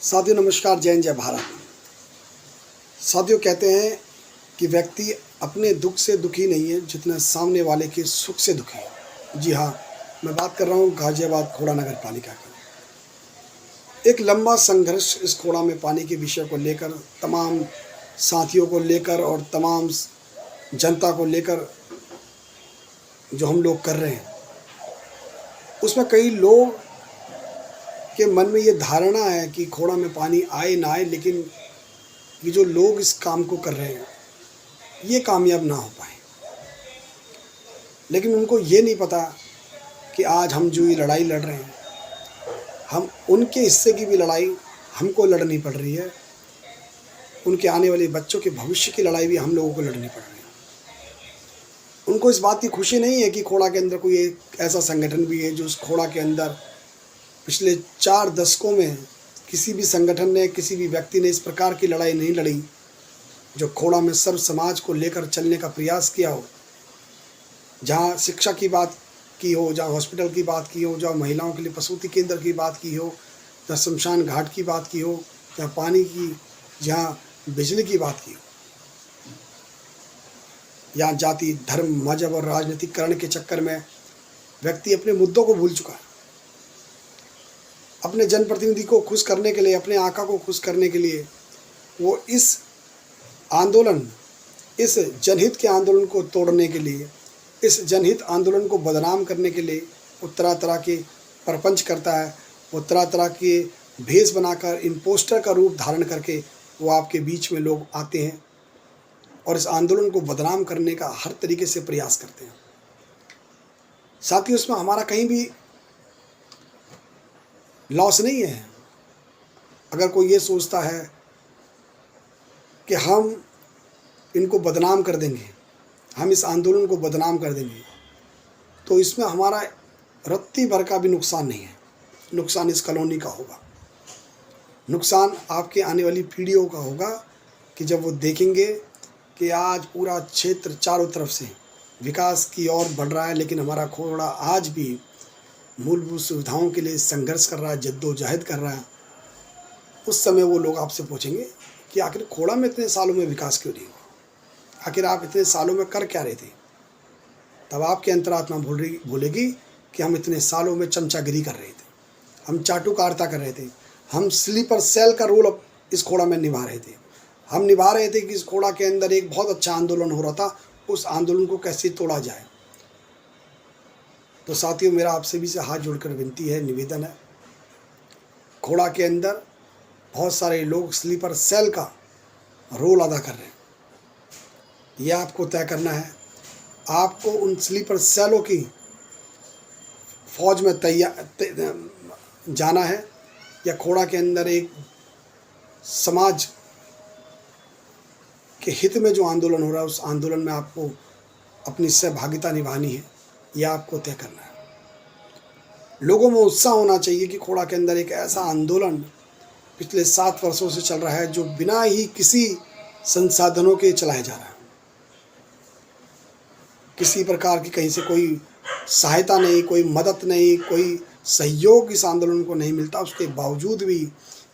साथियों नमस्कार, जय हिंद, जय भारत। साथियों कहते हैं कि व्यक्ति अपने दुख से दुखी नहीं है जितना सामने वाले के सुख से दुखी है। जी हाँ, मैं बात कर रहा हूँ गाजियाबाद खोड़ा नगर पालिका की। एक लंबा संघर्ष इस खोड़ा में पानी के विषय को लेकर, तमाम साथियों को लेकर और तमाम जनता को लेकर जो हम लोग कर रहे हैं, उसमें कई लोग के मन में ये धारणा है कि खोड़ा में पानी आए ना आए, लेकिन ये जो लोग इस काम को कर रहे हैं ये कामयाब ना हो पाए। लेकिन उनको ये नहीं पता कि आज हम जो ये लड़ाई लड़ रहे हैं, हम उनके हिस्से की भी लड़ाई हमको लड़नी पड़ रही है। उनके आने वाले बच्चों के भविष्य की लड़ाई भी हम लोगों को लड़नी पड़ रही है। उनको इस बात की खुशी नहीं है कि खोड़ा के अंदर कोई एक ऐसा संगठन भी है जो उस खोड़ा के अंदर पिछले 4 दशकों में किसी भी संगठन ने, किसी भी व्यक्ति ने इस प्रकार की लड़ाई नहीं लड़ी जो खोड़ा में सर्व समाज को लेकर चलने का प्रयास किया हो। जहाँ शिक्षा की बात की हो, जहाँ हॉस्पिटल की बात की हो, जहाँ महिलाओं के लिए प्रसूति केंद्र की बात की हो, जहाँ शमशान घाट की बात की हो, जहाँ पानी की, जहाँ बिजली की बात की हो। यहाँ जाति, धर्म, मजहब और राजनीतिकरण के चक्कर में व्यक्ति अपने मुद्दों को भूल चुका है। अपने जनप्रतिनिधि को खुश करने के लिए, अपने आका को खुश करने के लिए वो इस आंदोलन, इस जनहित के आंदोलन को तोड़ने के लिए, इस जनहित आंदोलन को बदनाम करने के लिए वो तरह तरह के प्रपंच करता है। वो तरह तरह के भेष बनाकर, इम्पोस्टर का रूप धारण करके वो आपके बीच में लोग आते हैं और इस आंदोलन को बदनाम करने का हर तरीके से प्रयास करते हैं। साथ ही उसमें हमारा कहीं भी लॉस नहीं है। अगर कोई ये सोचता है कि हम इनको बदनाम कर देंगे, हम इस आंदोलन को बदनाम कर देंगे, तो इसमें हमारा रत्ती भर का भी नुकसान नहीं है। नुकसान इस कॉलोनी का होगा, नुकसान आपके आने वाली पीढ़ियों का होगा कि जब वो देखेंगे कि आज पूरा क्षेत्र चारों तरफ से विकास की ओर बढ़ रहा है, लेकिन हमारा खोड़ा आज भी मूलभूत सुविधाओं के लिए संघर्ष कर रहा है, जद्दोजहद कर रहा है। उस समय वो लोग आपसे पूछेंगे कि आखिर खोड़ा में इतने सालों में विकास क्यों नहीं हुआ, आखिर आप इतने सालों में कर क्या रहे थे। तब आपकी अंतरात्मा बोलेगी कि हम इतने सालों में चमचागिरी कर रहे थे, हम चाटुकारिता कर रहे थे, हम स्लीपर सेल का रोल इस खोड़ा में निभा रहे थे। हम निभा रहे थे कि इस खोड़ा के अंदर एक बहुत अच्छा आंदोलन हो रहा था, उस आंदोलन को कैसे तोड़ा जाए। तो साथियों, मेरा आपसे भी से हाथ जोड़कर विनती है, निवेदन है, खोड़ा के अंदर बहुत सारे लोग स्लीपर सेल का रोल अदा कर रहे हैं। यह आपको तय करना है। आपको उन स्लीपर सेलों की फौज में जाना है, या खोड़ा के अंदर एक समाज के हित में जो आंदोलन हो रहा है उस आंदोलन में आपको अपनी सहभागिता निभानी है। यह आपको तय करना है। लोगों में उत्साह होना चाहिए कि खोड़ा के अंदर एक ऐसा आंदोलन पिछले 7 वर्षों से चल रहा है जो बिना ही किसी संसाधनों के चलाया जा रहा है। किसी प्रकार की कहीं से कोई सहायता नहीं, कोई मदद नहीं, कोई सहयोग इस आंदोलन को नहीं मिलता। उसके बावजूद भी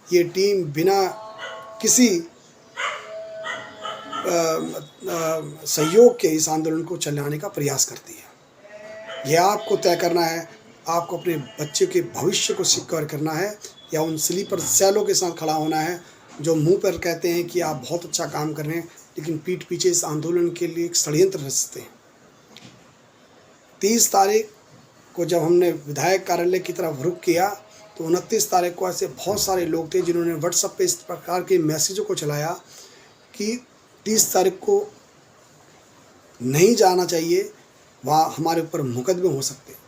ये टीम बिना किसी सहयोग के इस आंदोलन को चलाने का प्रयास करती है। यह आपको तय करना है। आपको अपने बच्चे के भविष्य को सिक्योर करना है, या उन स्लीपर सेलों के साथ खड़ा होना है जो मुंह पर कहते हैं कि आप बहुत अच्छा काम कर रहे हैं, लेकिन पीठ पीछे इस आंदोलन के लिए एक षड्यंत्र रचते हैं। 30 तारीख को जब हमने विधायक कार्यालय की तरफ रुख किया तो 29 तारीख को ऐसे बहुत सारे लोग थे जिन्होंने व्हाट्सएप पे इस प्रकार के मैसेजों को चलाया कि 30 तारीख को नहीं जाना चाहिए, वहाँ हमारे ऊपर मुकदमे हो सकते हैं,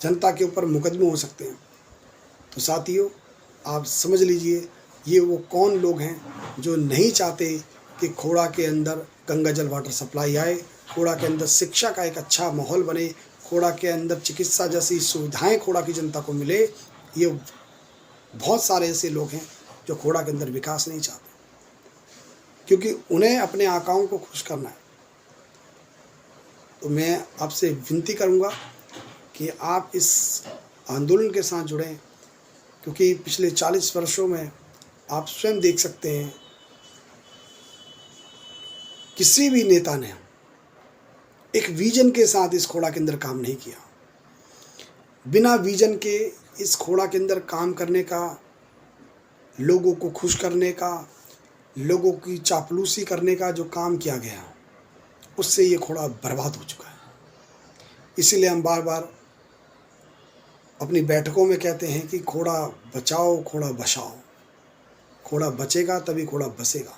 जनता के ऊपर मुकदमे हो सकते हैं। तो साथियों, आप समझ लीजिए ये वो कौन लोग हैं जो नहीं चाहते कि खोड़ा के अंदर गंगा जल वाटर सप्लाई आए, खोड़ा के अंदर शिक्षा का एक अच्छा माहौल बने, खोड़ा के अंदर चिकित्सा जैसी सुविधाएं खोड़ा की जनता को मिले। ये बहुत सारे ऐसे लोग हैं जो खोड़ा के अंदर विकास नहीं चाहते, क्योंकि उन्हें अपने आकाओं को खुश करना है। तो मैं आपसे विनती करूंगा कि आप इस आंदोलन के साथ जुड़ें, क्योंकि पिछले 40 वर्षों में आप स्वयं देख सकते हैं, किसी भी नेता ने एक विजन के साथ इस खोड़ा के अंदर काम नहीं किया। बिना विजन के इस खोड़ा के अंदर काम करने का, लोगों को खुश करने का, लोगों की चापलूसी करने का जो काम किया गया, उससे ये खोड़ा बर्बाद हो चुका है। इसीलिए हम बार बार अपनी बैठकों में कहते हैं कि खोड़ा बचाओ, खोड़ा बचाओ। खोड़ा बचेगा तभी खोड़ा बसेगा।